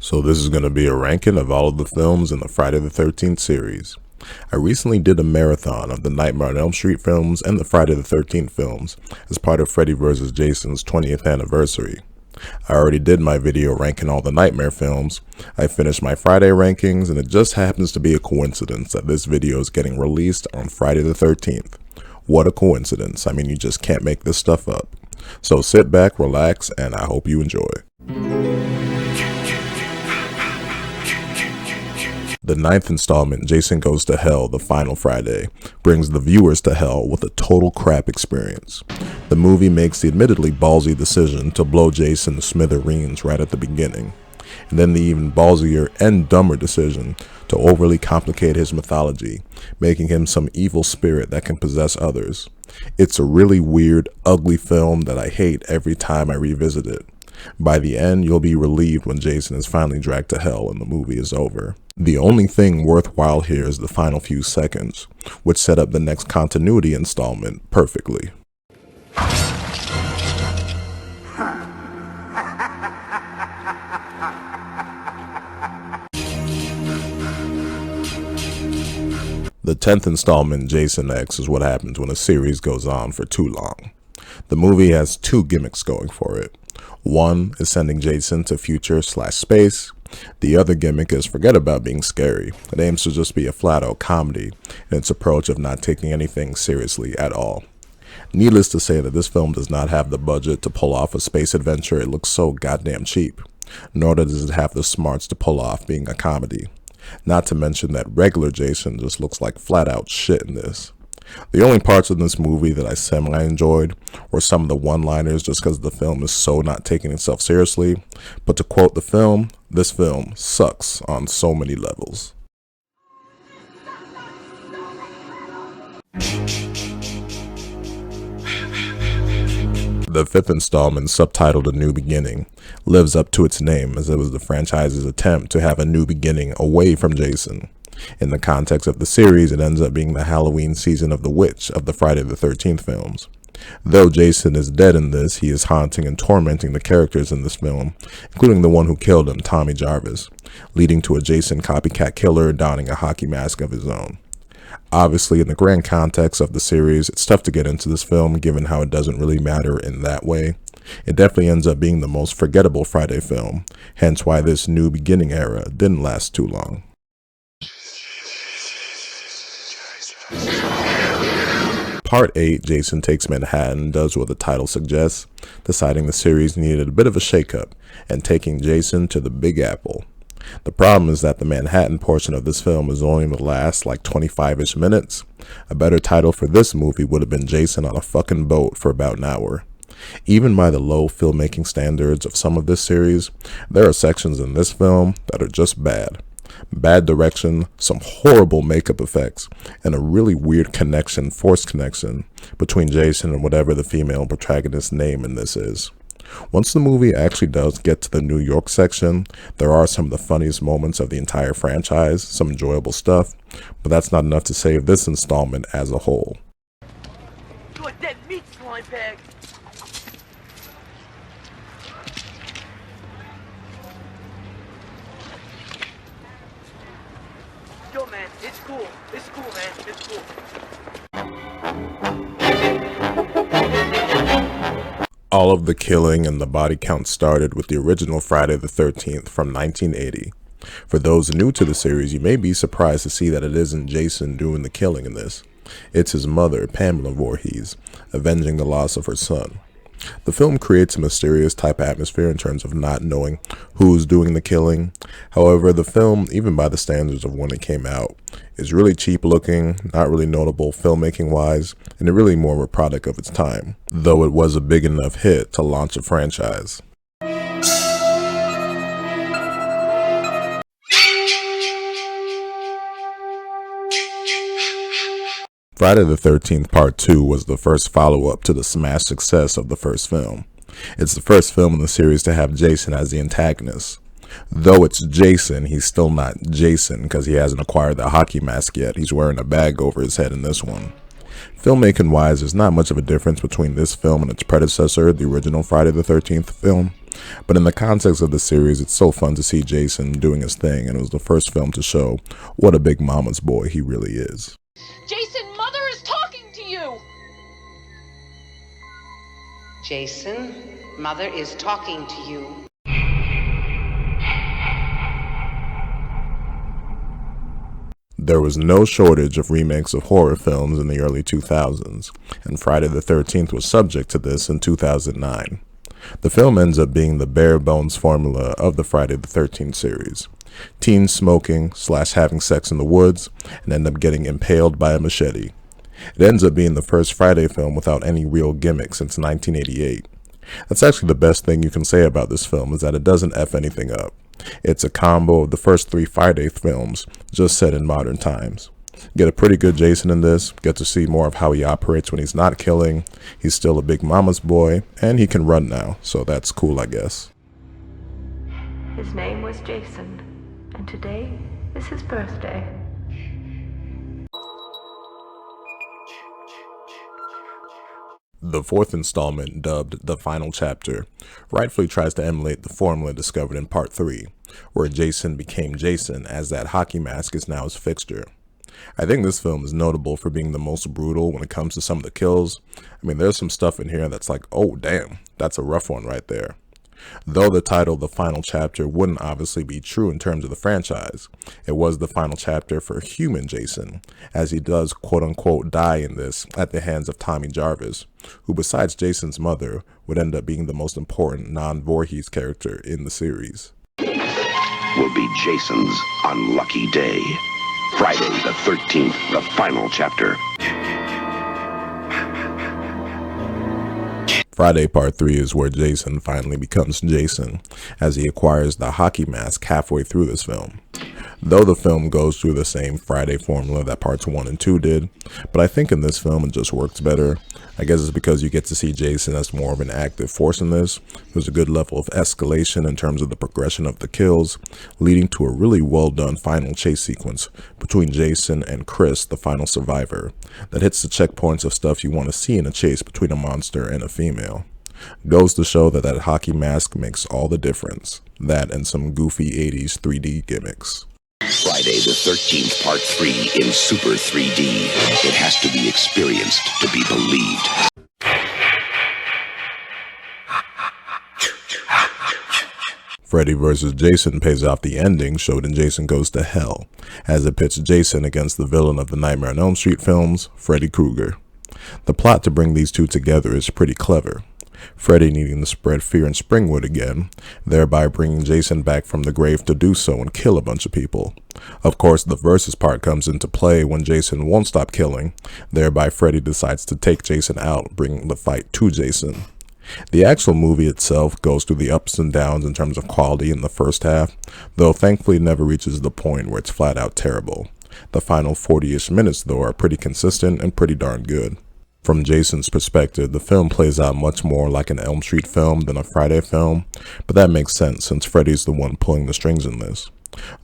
So this is going to be a ranking of all of the films in the Friday the 13th series. I recently did a marathon of the Nightmare on Elm Street films and the Friday the 13th films as part of Freddy vs. Jason's 20th anniversary. I already did my video ranking all the Nightmare films. I finished my Friday rankings, and it just happens to be a coincidence that this video is getting released on Friday the 13th. What a coincidence. I mean, you just can't make this stuff up. So sit back, relax, and I hope you enjoy. The 9th installment, Jason Goes to Hell, the final Friday, brings the viewers to hell with a total crap experience. The movie makes the admittedly ballsy decision to blow Jason to smithereens right at the beginning, and then the even ballsier and dumber decision to overly complicate his mythology, making him some evil spirit that can possess others. It's a really weird, ugly film that I hate every time I revisit it. By the end, you'll be relieved when Jason is finally dragged to hell and the movie is over. The only thing worthwhile here is the final few seconds, which set up the next continuity installment perfectly. The 10th installment, Jason X, is what happens when a series goes on for too long. The movie has two gimmicks going for it. One is sending Jason to future/space. The other gimmick is forget about being scary. It aims to just be a flat-out comedy in its approach of not taking anything seriously at all. Needless to say that this film does not have the budget to pull off a space adventure. It looks so goddamn cheap. Nor does it have the smarts to pull off being a comedy. Not to mention that regular Jason just looks like flat-out shit in this. The only parts of this movie that I semi-enjoyed were some of the one-liners just because the film is so not taking itself seriously, but to quote the film, this film sucks on so many levels. The 5th installment, subtitled A New Beginning, lives up to its name as it was the franchise's attempt to have a new beginning away from Jason. In the context of the series, it ends up being the Halloween season of the witch of the Friday the 13th films. Though Jason is dead in this, he is haunting and tormenting the characters in this film, including the one who killed him, Tommy Jarvis, leading to a Jason copycat killer donning a hockey mask of his own. Obviously, in the grand context of the series, it's tough to get into this film given how it doesn't really matter in that way. It definitely ends up being the most forgettable Friday film, hence why this new beginning era didn't last too long. Part 8, Jason Takes Manhattan, does what the title suggests, deciding the series needed a bit of a shakeup and taking Jason to the Big Apple. The problem is that the Manhattan portion of this film is only the last like 25-ish minutes. A better title for this movie would have been Jason on a fucking boat for about an hour. Even by the low filmmaking standards of some of this series, there are sections in this film that are just bad. Bad direction, some horrible makeup effects, and a really weird connection, forced connection, between Jason and whatever the female protagonist's name in this is. Once the movie actually does get to the New York section, there are some of the funniest moments of the entire franchise, some enjoyable stuff, but that's not enough to save this installment as a whole. You a dead meat slime bag! Yo, man, it's cool. It's cool, man. It's cool. All of the killing and the body count started with the original Friday the 13th from 1980. For those new to the series, you may be surprised to see that it isn't Jason doing the killing in this. It's his mother, Pamela Voorhees, avenging the loss of her son. The film creates a mysterious type atmosphere in terms of not knowing who's doing the killing. However, the film, even by the standards of when it came out, is really cheap looking, not really notable filmmaking wise, and really more of a product of its time, though it was a big enough hit to launch a franchise. Friday the 13th Part 2 was the first follow-up to the smash success of the first film. It's the first film in the series to have Jason as the antagonist. Though it's Jason, he's still not Jason because he hasn't acquired the hockey mask yet. He's wearing a bag over his head in this one. Filmmaking-wise, there's not much of a difference between this film and its predecessor, the original Friday the 13th film, but in the context of the series, it's so fun to see Jason doing his thing, and it was the first film to show what a big mama's boy he really is. Jason, Mother is talking to you! Jason, Mother is talking to you. There was no shortage of remakes of horror films in the early 2000s, and Friday the 13th was subject to this in 2009. The film ends up being the bare-bones formula of the Friday the 13th series. Teens smoking / having sex in the woods and end up getting impaled by a machete. It ends up being the first Friday film without any real gimmick since 1988. That's actually the best thing you can say about this film, is that it doesn't F anything up. It's a combo of the first 3 Friday films, just set in modern times. Get a pretty good Jason in this, get to see more of how he operates when he's not killing, he's still a big mama's boy, and he can run now, so that's cool, I guess. His name was Jason, and today is his birthday. The 4th installment, dubbed The Final Chapter, rightfully tries to emulate the formula discovered in Part 3, where Jason became Jason, as that hockey mask is now his fixture. I think this film is notable for being the most brutal when it comes to some of the kills. I mean, there's some stuff in here that's like, oh damn, that's a rough one right there. Though the title The Final Chapter wouldn't obviously be true in terms of the franchise, it was the final chapter for human Jason, as he does quote-unquote die in this at the hands of Tommy Jarvis, who besides Jason's mother would end up being the most important non-Voorhees character in the series. Will be Jason's unlucky day. Friday the 13th, the final chapter. Friday Part 3 is where Jason finally becomes Jason, as he acquires the hockey mask halfway through this film. Though the film goes through the same Friday formula that Parts 1 and 2 did, but I think in this film it just works better. I guess it's because you get to see Jason as more of an active force in this. There's a good level of escalation in terms of the progression of the kills, leading to a really well done final chase sequence between Jason and Chris, the final survivor, that hits the checkpoints of stuff you want to see in a chase between a monster and a female. Goes to show that that hockey mask makes all the difference. That and some goofy 80s 3D gimmicks. Friday the 13th, Part 3 in Super 3D. It has to be experienced to be believed. Freddy vs. Jason pays off the ending showed in Jason Goes to Hell, as it pits Jason against the villain of the Nightmare on Elm Street films, Freddy Krueger. The plot to bring these two together is pretty clever. Freddy needing to spread fear in Springwood again, thereby bringing Jason back from the grave to do so and kill a bunch of people. Of course, the versus part comes into play when Jason won't stop killing, thereby Freddy decides to take Jason out, bringing the fight to Jason. The actual movie itself goes through the ups and downs in terms of quality in the first half, though thankfully never reaches the point where it's flat out terrible. The final 40-ish minutes though are pretty consistent and pretty darn good. From Jason's perspective, the film plays out much more like an Elm Street film than a Friday film, but that makes sense since Freddy's the one pulling the strings in this.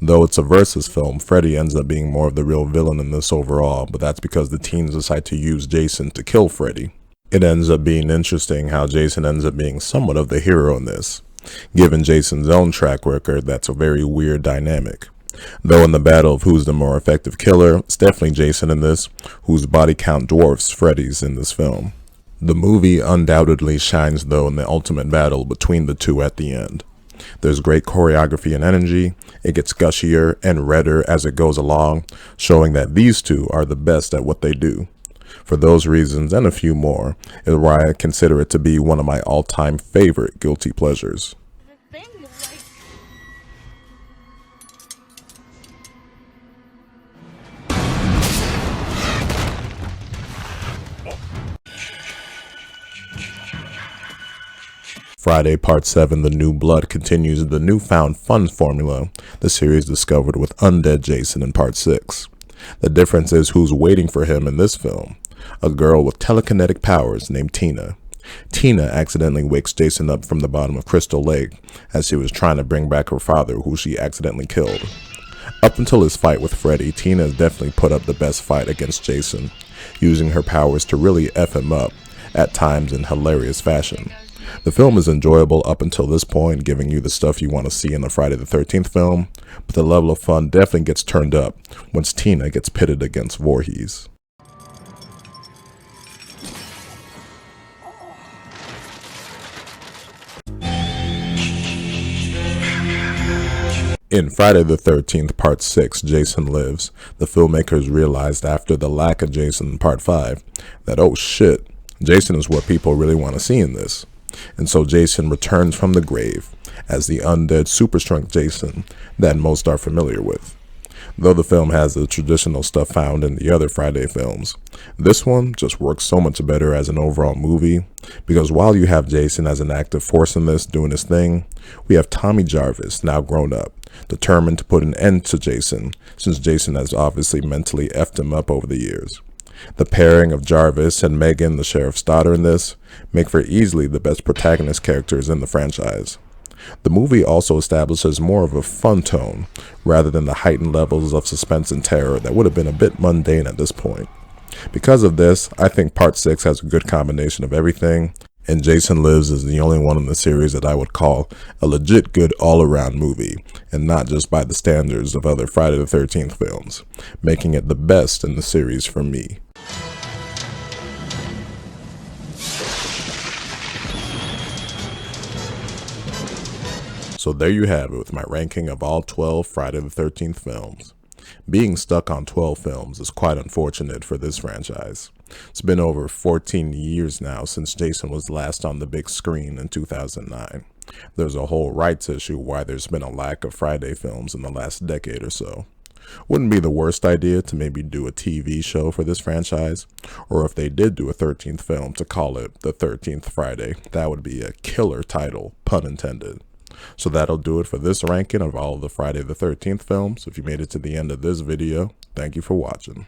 Though it's a versus film, Freddy ends up being more of the real villain in this overall, but that's because the teens decide to use Jason to kill Freddy. It ends up being interesting how Jason ends up being somewhat of the hero in this. Given Jason's own track record, that's a very weird dynamic. Though in the battle of who's the more effective killer, it's definitely Jason in this, whose body count dwarfs Freddy's in this film. The movie undoubtedly shines though in the ultimate battle between the two at the end. There's great choreography and energy, it gets gushier and redder as it goes along, showing that these two are the best at what they do. For those reasons and a few more, is why I consider it to be one of my all-time favorite guilty pleasures. Friday Part 7 The New Blood continues the newfound fun formula the series discovered with Undead Jason in Part 6. The difference is who's waiting for him in this film. A girl with telekinetic powers named Tina. Tina accidentally wakes Jason up from the bottom of Crystal Lake as she was trying to bring back her father, who she accidentally killed. Up until his fight with Freddy, Tina has definitely put up the best fight against Jason, using her powers to really F him up, at times in hilarious fashion. The film is enjoyable up until this point, giving you the stuff you want to see in the Friday the 13th film, but the level of fun definitely gets turned up once Tina gets pitted against Voorhees. In Friday the 13th Part 6, Jason Lives, the filmmakers realized after the lack of Jason in Part 5 that, oh shit, Jason is what people really want to see in this. And so Jason returns from the grave as the undead super strength Jason that most are familiar with. Though the film has the traditional stuff found in the other Friday films, this one just works so much better as an overall movie, because while you have Jason as an active force in this doing his thing, we have Tommy Jarvis, now grown up, determined to put an end to Jason, since Jason has obviously mentally effed him up over the years. The pairing of Jarvis and Megan, the sheriff's daughter, in this make for easily the best protagonist characters in the franchise. The movie also establishes more of a fun tone, rather than the heightened levels of suspense and terror that would have been a bit mundane at this point. Because of this, I think Part 6 has a good combination of everything, and Jason Lives is the only one in the series that I would call a legit good all-around movie, and not just by the standards of other Friday the 13th films, making it the best in the series for me. So there you have it with my ranking of all 12 Friday the 13th films. Being stuck on 12 films is quite unfortunate for this franchise. It's been over 14 years now since Jason was last on the big screen in 2009. There's a whole rights issue why there's been a lack of Friday films in the last decade or so. Wouldn't be the worst idea to maybe do a TV show for this franchise, or if they did do a 13th film, to call it The 13th Friday. That would be a killer title, pun intended. So that'll do it for this ranking of all of the Friday the 13th films. If you made it to the end of this video, thank you for watching.